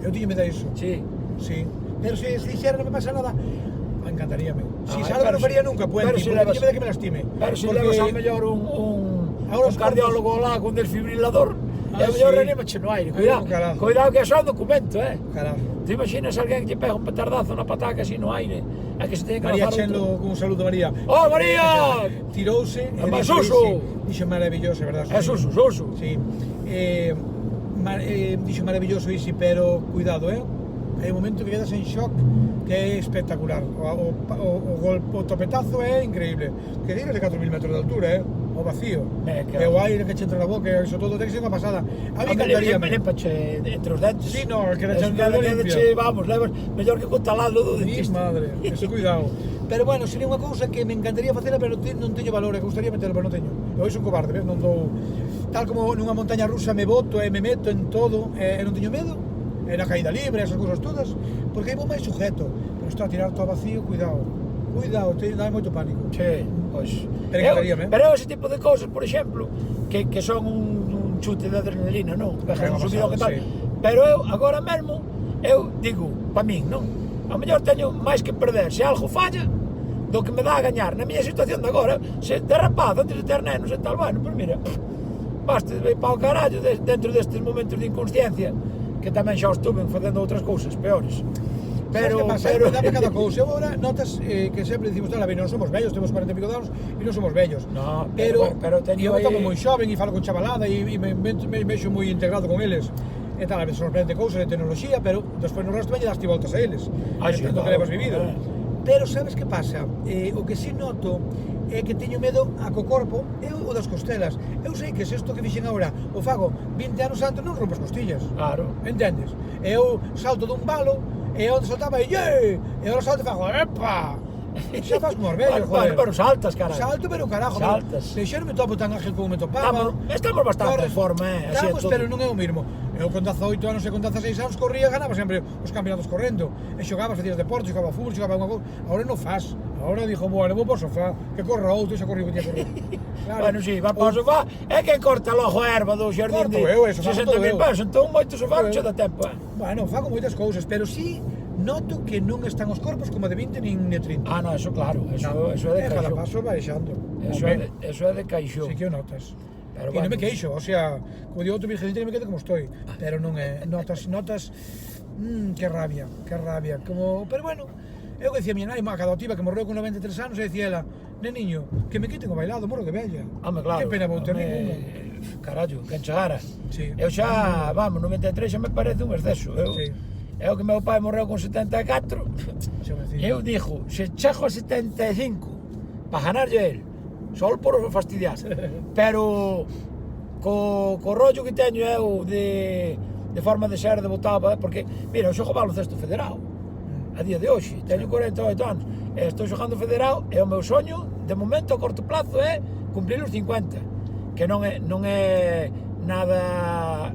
Eu tiño medo a iso. Sí. Sí. Pero se dixera non me pasa nada, encantaríame. Si Ai, algo que pero non faría si- nunca, pero puente, si porque levas- tiño medo que me lastime. Pero se Porque- levas ao mellor Ahora un os cardiólogo lá con desfibrilador, e ao Ah, mellor sí. reanímache no aire. Cuidado, Carajo. cuidado que é só un documento, Carajo. Te imaginas alguén que lle pega un petardazo na pataca así no aire, é que se ten que María lanzar Chenlo, outro. con un saludo, María. Oh, María! Tirouse e Mas dixo, Suso! dixo maravilloso, verdad? É Suso, Suso. Sí. Dixo maravilloso isi, pero cuidado, hai un momento que quedas en shock que é espectacular. O topetazo é increíble. Que digas de 4.000 metros de altura, o vacío. E o aire que che entra na boca, iso todo ten que ser unha pasada. A mí encantaría. Lempache entre os dentes. Sí, no, que Es le echan limpia. vamos, levas mellor que con talado do Mi dentista. madre, ese cuidado. Pero bueno, sería unha cousa que me encantaría facela, pero non teño valor, que gustaría meterlo, pero non teño. Eu sou un cobarde, ves? Non dou... Tal como nunha montaña rusa me boto e me meto en todo e non teño medo, e na caída libre, esas cousas todas, porque aí vou máis sujeto. Pero isto a tirar todo vacío, cuidado. Cuidado, dá moito pánico. Sí, pois... Pero encantaríame, Pero ese tipo de cousas, por exemplo, que son un chute de adrenalina, non? Pegas un subido que tal. Sí. Pero eu, agora mesmo, eu digo, pa min, non? A mellor teño máis que perder se algo falla do que me dá a gañar. Na miña situación de agora, se derrapado antes de ter nenos e tal, bueno, pois mira, basta de ir para o carallo dentro destes momentos de inconsciencia, que tamén xa os tuven facendo outras cousas peores. Pero dame cada cousa. Eu agora notas que sempre dicimos, tal, a ver, non somos vellos, temos 40 e pico de anos e non somos vellos. No, pero teño eu aí... estamos moi xoven e falo con chavalada e me vexo moi integrado con eles. E tal, a veces sorprende cousas de tecnoloxía, pero despois no resto veñe das voltas a eles. Sí, tanto que levas vivido. Pero sabes que pasa? O que si noto é que teño medo a co corpo e o das costelas. Eu sei que se isto que fixen agora o fago 20 anos antes non rompo as costillas. Claro. Entendes? Eu salto dun balo e onde saltaba e agora salto e fago epa! Xa faz como os vellos, joder. Pero saltas, caralho. Salto, pero carajo, Saltas. deixar me topo tan ágil como me topaba. Estamos bastante en forma, Estamos, pero non é o mismo. Eu con 18 anos e con 16 anos corría, ganaba sempre os campeonatos correndo. E xogaba, facías deporte, xogaba fútbol, xogaba unha cousa. Agora non faz. Agora dixo, bueno, vou para o sofá, que corra outro, e xa corrí o que tinha correr. Claro. Bueno, si, va para o sofá, é que corta logo a erva do xardín de 60.000 pesos, entón moito sofá non che dá tempo, Bueno, fago moitas cousas, pero si noto que non están os corpos como de 20 nin de 30. Ah, no, eso claro, eso é de cada caixón. paso vai baixando. Eso é de caixón. Si que o notas. Pero Que non bueno. me queixo, o sea, como digo outro virgencito, me quedo como estoy, pero non é, notas, que rabia, como, pero bueno, eu que dicía a miña nai, a cadotiva, que morreu con 93 anos, e dicía ela, neniño, que me quiten o bailado, morro de vella. Home, claro. Que pena vou ter ninguno. Carallo, quen chegara. Sí. Eu xa, vamos, 93 xa me parece un exceso. Eu que meu pai morreu con 74, eu dixo, se chego a 75, para ganarlle a él, só por fastidiar, pero co rollo que teño eu de forma de ser, de votar, porque, mira, eu xogo baloncesto federado, a día de hoxe, teño 48 anos, e estou xogando federado, e o meu soño, de momento, a corto plazo, é cumplir os 50, que non é nada,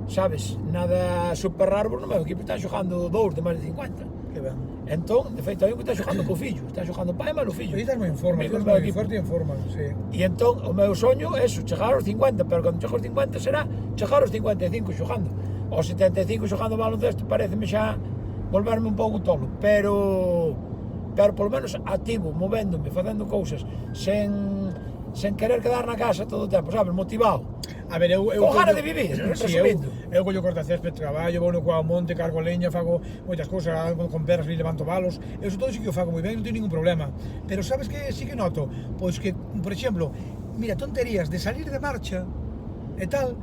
sabes, nada super raro, porque no meu equipo están xogando dous de máis de 50. Que ben. Entón, de feito, hai un que está xogando co fillo, está xogando pai e malo fillo. Pero estás moi en forma, Comigo, estás no meu moi equipo. forte e en forma, sí. E entón, o meu soño é eso, chegar aos 50, pero cando chego aos 50 será chegar aos 55 xogando. Aos 75 xogando baloncesto pareceme xa volverme un pouco tolo, pero polo menos activo, movéndome, facendo cousas, sen querer quedar na casa todo o tempo, sabes, motivado. A ver, eu con gana de vivir, resumindo. Eu collo cortacésped, traballo, vou no coa monte, cargo leña, fago moitas cousas, con perras e levanto balos. Eu todo iso que o fago moi ben, non teño ningún problema. Pero sabes que sí que noto? Pois que, por exemplo, mira, tonterías de salir de marcha e tal,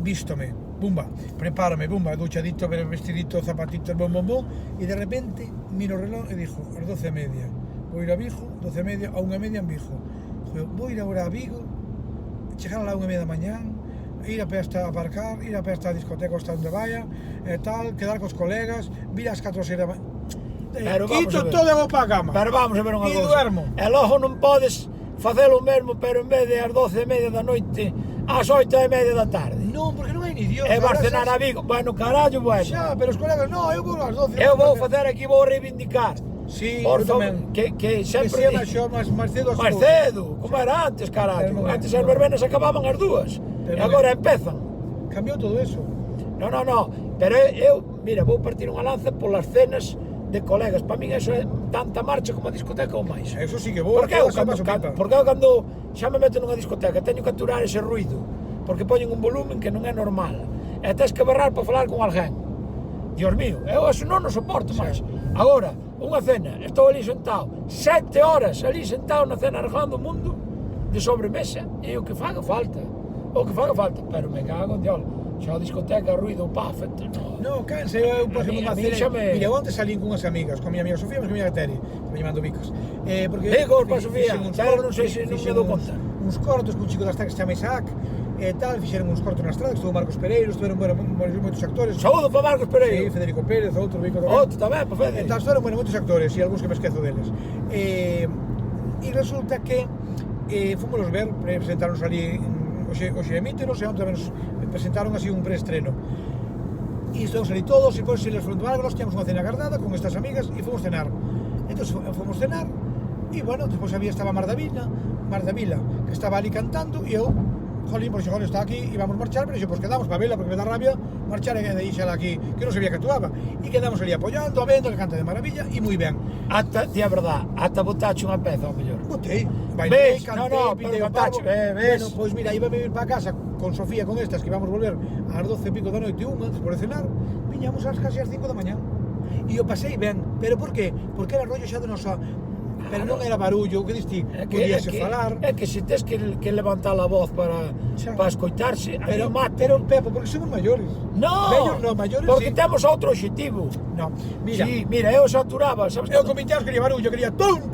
vístome, bumba, prepárame, bumba, duchadito, vestidito, zapatitos, bom, e de repente miro o reloj e dixo, as 12:30, vou ir a Vigo, 12:30, a 1:30 en Vigo. Vou ir agora a Vigo, chegar a 1:30 da mañán, ir a pé hasta aparcar, ir a pé hasta a discoteca hasta onde vaya, e tal, quedar cos colegas, vir ás 4 ou 6 da mañán. Quito todo e vou para a cama. Pero vamos a ver unha E cousa. duermo. E logo non podes facelo o mesmo, pero en vez de ás 12:30 da noite, ás 8:30 da tarde. Non, porque non hai ni Dios. E vas cenar a Vigo. Bueno, carallo, bueno. Xa, pero os colegas, non, eu vou ás 12. Eu vou facer aquí, vou reivindicar. Sí, Por eu favor, tamén. que sempre Que sea máis cedo as máis cousas. cedo, como era antes, carallo. Pero non é. Antes as verbenas acababan as 2 Pero e non é. agora empezan. Cambiou todo eso. No, pero mira, vou partir unha lanza polas cenas de colegas. Para min eso é tanta marcha como a discoteca ou máis. Eso sí que vou. Porque eu cando xa me meto nunha discoteca teño que aturar ese ruido, porque poñen un volumen que non é normal, e tens que berrar para falar con alguén. Dios mío, eu eso non o soporto máis. Agora, unha cena, estou ali sentado 7 horas ali sentado na cena arreglando o mundo de sobremesa, e o que faga falta, pero me cago en diol. Xa a discoteca, ruido, paf, no, cansa, eu por exemplo, mira, eu antes salín cunhas amigas, con a miña amiga Sofía, mas con a miña Teri, que me llamando bicos. Bicos para Sofía, pero non sei se non me dou conta. Uns cortos cun chico da estrada que se chama Isaac, e tal, fixeron uns cortos na estrada, estuvo Marcos Pereiro, estuveron, moitos actores. Saúdo para Marcos Pereiro. Sí, Federico Pérez, outro bico tamén. Outro tamén, para Federico. Tal, estuveron, moitos actores, e algúns que me esquezo deles. E resulta que fomos ver, presentaronnos ali, hoxe emítenos, e onde tamén nos presentaron así un preestreno. E estamos ali todos, e depois se les foron tomar algo, nos tiñamos unha cena guardada con estas amigas, e fomos cenar. Entón, fomos cenar, e bueno, despois estaba Mar da Vila, que estaba ali cantando, e eu, jolín, por xogón, está aquí, íbamos marchar, pero pois quedamos para vela, porque me dá rabia marchar e deixala aquí, que non sabía que actuaba. E quedamos ali apoyando, vendo, que canta de maravilla, e moi ben. Ata, di a verdad, ata botache unha peza, ao mellor. Botei, bailei, cantei, pintei o parvo. Bueno, pois mira, iba a vivir para casa con Sofía, con estas, que íbamos volver ás 12 e pico da noite, despois de cenar, viñamos casi ás 5 da mañá. E o pasei ben, pero por qué? Porque era rollo xa de nosa... Pero non era barullo, o que diste, podíase falar. É que se tes que levantar a voz para escoitarse, pero Pepo, porque somos maiores. No, maiores porque sí. Temos outro objetivo. No, mira. Sí, mira, eu saturaba, sabes? Eu con 20 anos quería barullo, quería tum.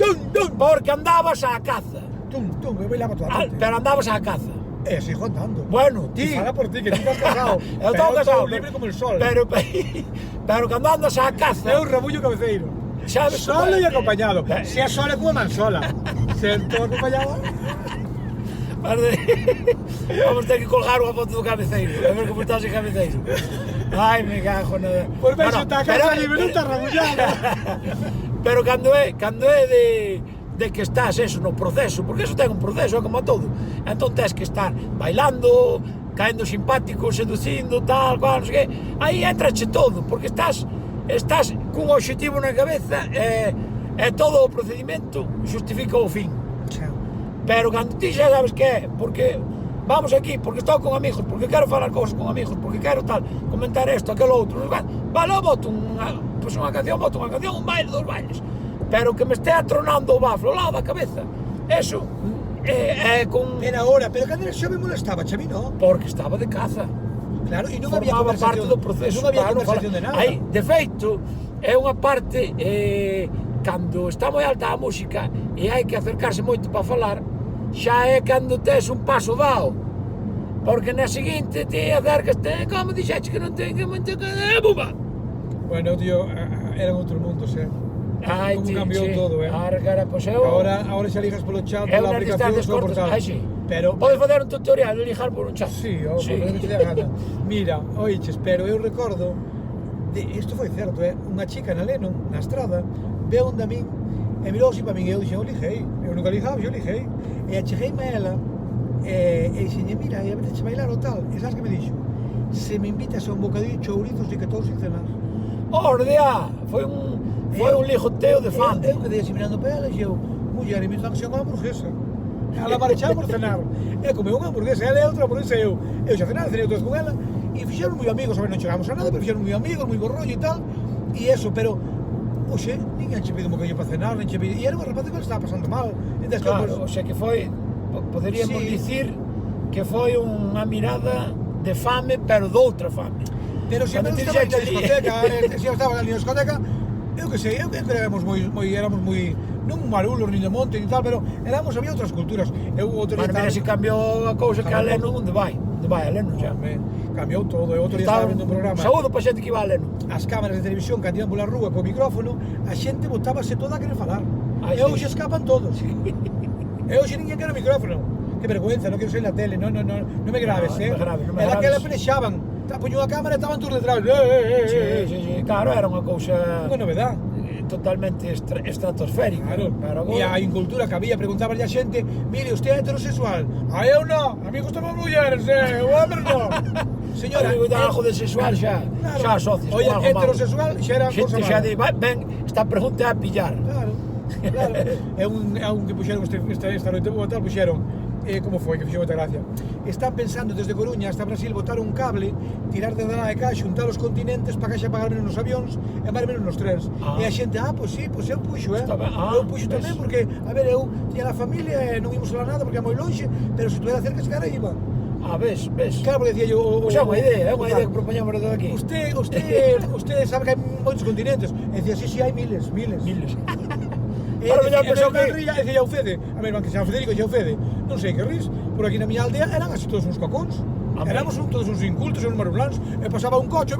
Porque andabas á caza. Tum, eu bailaba toda a noite. Pero andabas á caza. Sigo andando. Bueno, ti. Fala por ti, que ti estás casado. Eu estou casado. Libre como el sol. Pero cando andas á caza... É un rabullo cabeceiro. Solo e acompañado. Se é sola como man sola. Se estou acompañado... Vamos ter que colgar unha foto do cabeceiro, a ver como estás en cabeceiro. Ai, me cago na... Pois ben, se está a casa libre, non está rabullado. Pero cando é de que estás eso no proceso, porque eso ten un proceso, como a todo. Entón tens que estar bailando, caendo simpático, seducindo, tal, cual, non sei que. Aí entrache todo, porque estás cun obxectivo na cabeza e todo o procedimento justifica o fin. Pero cando ti xa sabes que é, porque vamos aquí, porque estou con amigos, porque quero falar cousas con amigos, porque quero tal, comentar isto, aquilo outro, vale, eu boto unha canción, un baile, dos bailes, pero que me estea tronando o baflo ao lado da cabeza, eso é con... Era hora, pero cando xa me molestaba, xa mi non? Porque estaba de caza. Claro, e non había conversación, parte do proceso, non había conversación de nada. Aí, de feito, é unha parte cando está moi alta a música e hai que acercarse moito para falar, xa é cando tes un paso dado, porque na seguinte te acercaste, como dixeche que non ten que moito que... Buba! Bueno, tío, eran outros mundos, Ai, como cambiou todo, Cara, pois eu... Ahora xa ligas polo chat, pola aplicación, só por tal. Sí. Pero... Podes facer un tutorial de ligar por un chat. Sí, porque non te dá gana. Mira, oiches, pero eu recordo, isto foi certo, unha chica na Lennon, na estrada, veu onde a min, e mirou así para min, e eu dixen, eu liguei, eu nunca ligaba, eu liguei, e achegueime a ela, e dixenlle, mira, e a veces bailar o tal, e sabes que me dixo? Se me invitas a un bocadillo de chourizos e que todos sin cenar. Ordea, foi un ligoteo de fan. Eu quedei así mirando para ela, e eu, muller, e me están xeando unha hamburguesa. Ela marchaba por cenar, e comeu unha hamburguesa, ela e outra hamburguesa, eu xa cenei todos con ela, e fixeron moi amigos, a ver, non chegamos a nada, pero fixeron moi amigos, moi bo rollo e tal, e eso, pero, oxe, ninguén che pide un bocadillo para cenar, e era unha rapaz que le estaba pasando mal. Claro, oxe, que foi, poderíamos dicir, que foi unha mirada de fame, pero doutra fame. Pero se me estaba na discoteca, se eu estaba na discoteca, eu que sei, eu que éramos moi, non marulos, ni de monte, ni tal, pero había outras culturas. Bueno, mira, se cambiou a cousa que a Leno, onde vai a Leno xa. Cambiou todo, outro día estaba vendo un programa. Saúdo para xente que iba a Leno. As cámaras de televisión que andaban pola rúa co micrófono, a xente botábase toda a querer falar. E hoxe escapan todos. E hoxe ninguén quere o micrófono. Que vergüenza, non quero ser na tele, non me graves, Non me graves. Era que la pelexaban, poño a cámara e estaban todos detrás. Sí, claro, era unha cousa... Unha novedad. Totalmente estratosférica. Claro. E a incultura que había, preguntaban a xente, mire, usted é heterosexual? Eu non, a mí gustan as mulleres, o hombre non. Señora, algo de sexual xa asocias Oye, con algo malo. heterosexual xa era cosa Xente xa mala. di, ben, esta pregunta é a pillar. Claro. É un que puxeron esta noite boa tal, puxeron como foi, que fixo moita gracia. Están pensando desde Coruña hasta Brasil botar un cable, tirar de lá e cá, xuntar os continentes para que xa pagar menos nos avións e pagar menos nos trens. E a xente, pois sí, pois eu puxo, eu puxo tamén, porque, a ver, eu tiña a familia e non imos falar nada porque é moi longe, pero se tu era cerca, se cara iba. Ves. Claro, porque decía yo... Pois é unha idea que propoñamos desde aquí. Usted sabe que hai moitos continentes. E decía, sí, hai miles. Claro, mellor pensou que... Decía o Fede, a ver, que xa Federico xa o Fede, non sei que ris, por aquí na miña aldea eran así todos uns cacóns. Éramos todos uns incultos e uns marulans, e pasaba un coche,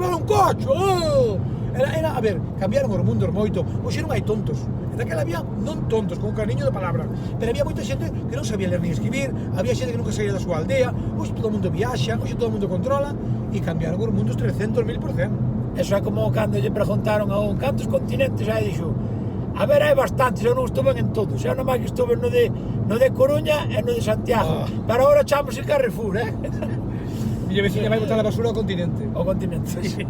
Era, a ver, cambiaron os mundos moito, hoxe non hai tontos. Daquela había non tontos, con cariño de palabra, pero había moita xente que non sabía ler ni escribir, había xente que nunca saía da súa aldea, hoxe todo o mundo viaxa, hoxe todo o mundo controla, e cambiaron os mundos 300.000%. Eso é como cando lle preguntaron a un cantos continentes, aí dixo, a ver, hai bastantes, eu non estuve en todos, eu non máis que estuve no de Coruña e no de Santiago, pero agora chamos el Carrefour, Miña vecina vai botar a basura ao continente. Ao continente, sí.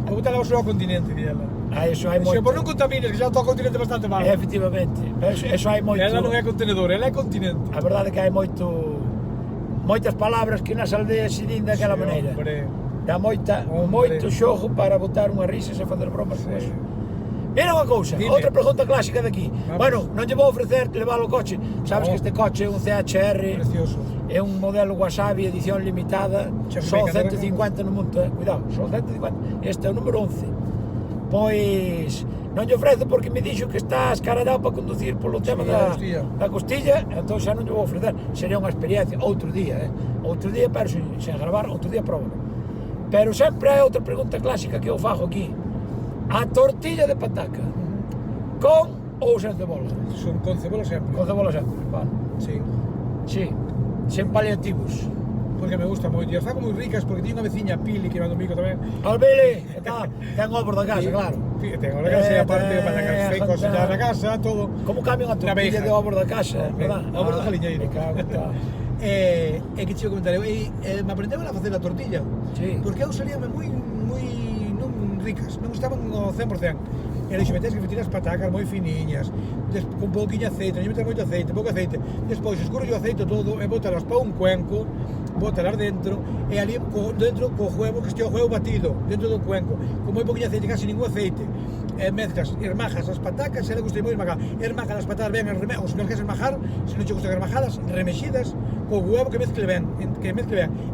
Vai botar a basura ao continente, díala. Eso hai moito. Se por non contamines, que xa está o continente bastante mal. Efectivamente, eso hai moito. Ela non é contenedor, ela é continente. A verdade é que hai moitas palabras que nas aldeas se din daquela maneira. Dá moito xogo para botar unha risa e facer bromas con eso. Mira unha cousa, outra pregunta clásica de aquí. Bueno, non lle vou ofrecer levar o coche. Sabes que este coche é un CHR. Precioso. É un modelo Wasabi, edición limitada, só 150 no mundo, cuidado, só 150. Este é o número 11. Pois non lle ofrezo porque me dixo que está escarallado para conducir polo tema da costilla, entón xa non lle vou ofrecer. Sería unha experiencia, outro día, pero sen gravar, outro día próbalo. Pero sempre hai outra pregunta clásica que eu fago aquí. A tortilla de pataca, con ou sen cebola? Son con cebola sempre. Con cebola sempre, vale. Sí, sen paliativos. Porque me gusta moito, e as fago moi ricas porque tiño unha veciña Pili que va do mico tamén. Pili, ten ovos da casa, claro. Fíjate, ovos da casa e aparte para que cociñar na casa, todo. Como cambian a tortilla de ovos da casa, verdad? Ovos da galiñeiro. E que te iba a comentar, me aprendeu a facer a tortilla, porque eu salíame moi non ricas, non estaban ao 100%. E dixo, tens que fritir as patacas moi finiñas, con pouquinho aceite, non meter moito aceite, pouco aceite. Despois escurro o aceite todo e botalas para un cuenco, botalas dentro, e ali dentro co huevo, que este o huevo batido, dentro do cuenco, con moi pouquinho aceite, casi ningún aceite. E mezclas, esmajas as patacas, se le gusta moi esmagar, esmajas as patatas ben, ou se non queres esmajar, se non che gusta esmajadas, remexidas, co huevo que mezcle ben,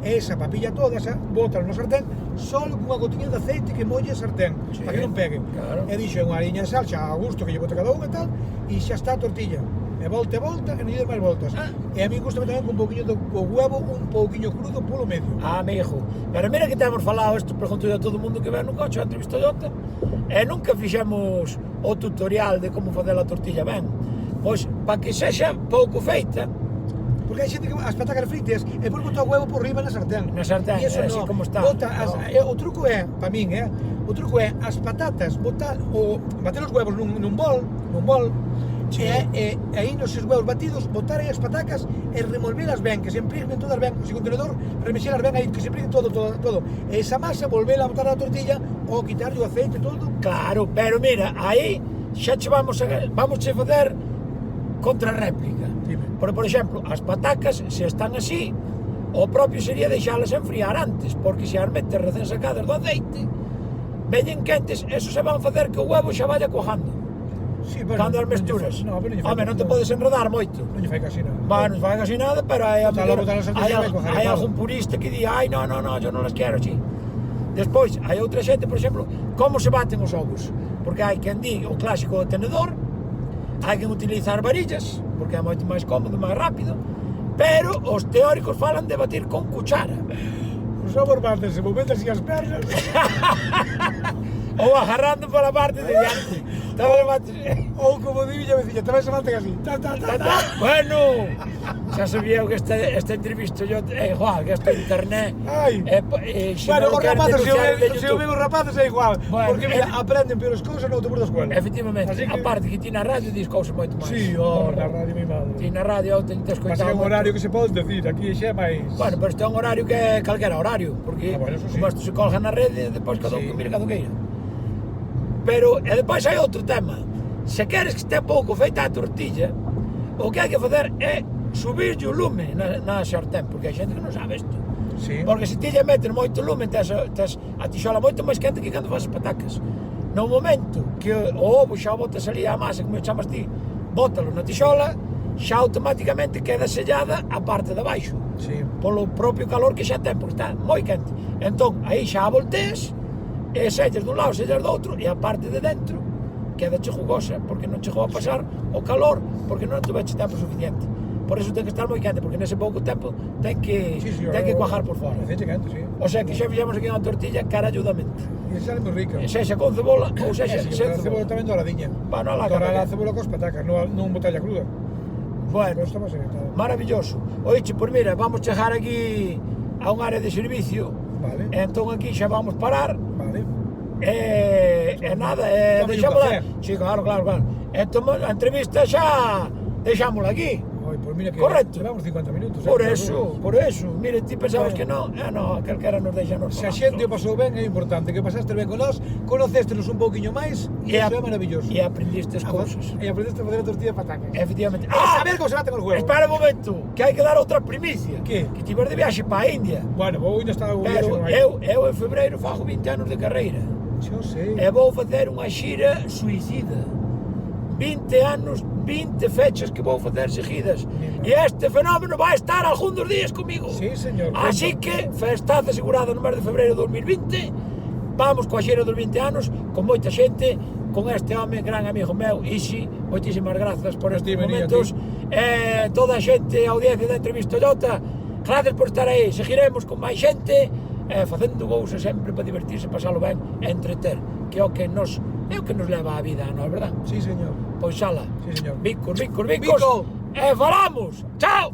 e esa papilla toda, bótala no sartén, só cunha gotiña de aceite que molle a sartén, para que non pegue. E dixo, unha hariña de sal, xa a gusto que lle bota cada un e tal, e xa está a tortilla. E volta, e non lle máis voltas. E a mí gusta tamén con un pouquiño do huevo, un pouquiño crudo polo medio. Amigo, pero mira que temos falado, isto pregunto a todo o mundo que ve no coche, a entrevista Toyota, e nunca fixemos o tutorial de como facer a tortilla ben. Pois, para que sexa pouco feita, porque hai xente que as patacas fritas e depois bota o huevo por riba na sartén. Na sartén, así como está. O truco é, para min, o truco é as patatas, bater os huevos nun bol, e aí nos huevos batidos, botar aí as patacas e remolvelas ben, que se empregnen todas ben, se contenedor, remexelas ben aí, que se empregnen todo. E esa masa, volvela a botar na tortilla ou quitarlle o aceite todo. Claro, pero mira, aí xa che vamos a facer contrarréplica. Porque, por exemplo, as patacas, se están así, o propio sería deixalas enfriar antes, porque se as metes recén sacadas do aceite, veñen quentes, eso se van facer que o huevo xa vaya cojando. Cando as mesturas. Home, non te podes enredar moito. Non lle fai casi nada. Non fai casi nada, pero hai algún purista que di, ai, no, yo non las quero así. Despois, hai outra xente, por exemplo, como se baten os ovos. Porque hai quen di o clásico tenedor, hai quen utilizar varillas, porque é moito máis cómodo, máis rápido, pero os teóricos falan de batir con cuchara. Os ovos baten, se movetan así as pernas. ou agarrando pola parte de diante. Ou como di miña veciña, tamén se manten así. Bueno, xa sabía que esta entrevista yo é igual, que esta internet. Ai. Bueno, os rapaces, se o ven os rapaces é igual. Porque mira, aprenden peores cousas no autobús da escuela. Efectivamente, aparte que ti na radio dis cousas moito máis. Sí, na radio mi madre. Ti na radio te escoitado. Mas é un horario que se pode decir, aquí xa é máis... Bueno, pero este é un horario que é calquera horario, porque como isto se colga na rede, depois cada un que mire cada queira. Pero, e depois hai outro tema. Se queres que este pouco feita a tortilla, o que hai que facer é subirlle o lume na sartén, porque hai xente que non sabe isto. Sí. Porque se ti lle metes moito lume, tes a tixola moito máis quente que cando faz as patacas. No momento que o ovo xa botas ali a masa, como chamas ti, bótalo na tixola, xa automáticamente queda sellada a parte de baixo. Sí. Polo propio calor que xa ten, porque está moi quente. Entón, aí xa a voltees, e sellas dun lado, sellas do outro, e a parte de dentro queda che jugosa, porque non chegou a pasar o calor, porque non tuveche tempo suficiente. Por eso ten que estar moi quente, porque nese pouco tempo ten que cuajar por fora. O sea que xa fixemos aquí unha tortilla caralludamente. E sale moi rica. Sexa con cebola ou sexa sen cebola. A cebola tamén doradiña. Bueno, a cebola cos patacas, non botalla cruda. Bueno, maravilloso. Oiche, pois mira, vamos chegar aquí a un área de servicio. Vale. Entón aquí xa vamos parar. Vale. E nada, deixámola. Sí, claro. E a entrevista xa deixámola aquí. Pois mira que correcto. Levamos 50 minutos. Por eso. Mire, ti pensabas que non, calquera nos deixa nos. Se a xente o pasou ben é importante, que pasaste ben con nós, conocéstenos un pouquiño máis e iso é maravilloso. E aprendistes cousas. E aprendeste a fazer a tortilla de patacas. Efectivamente. A ver como se baten os huevos. Espera un momento, que hai que dar outra primicia. Que? Que ti vas de viaxe para a India. Bueno, vou ainda estar o viaxe non hai. Eu en febreiro fago 20 anos de carreira. Xo sei. E vou facer unha xira suicida. 20 anos, 20 fechas que vou facer seguidas. E este fenómeno vai estar algún dos días comigo. Sí, señor. Así que, festaza asegurada no mes de febreiro de 2020, vamos coa xira dos 20 anos, con moita xente, con este home, gran amigo meu, Isi, moitísimas grazas por estes momentos. Toda a xente, a audiencia da entrevista Toyota, gracias por estar aí. Seguiremos con máis xente, facendo cousas sempre para divertirse, pasalo ben, e entreter, que é o que nos leva a vida, non é verdad? Sí, señor. Pois xala. Sí, señor. Bicos. E falamos. Chao.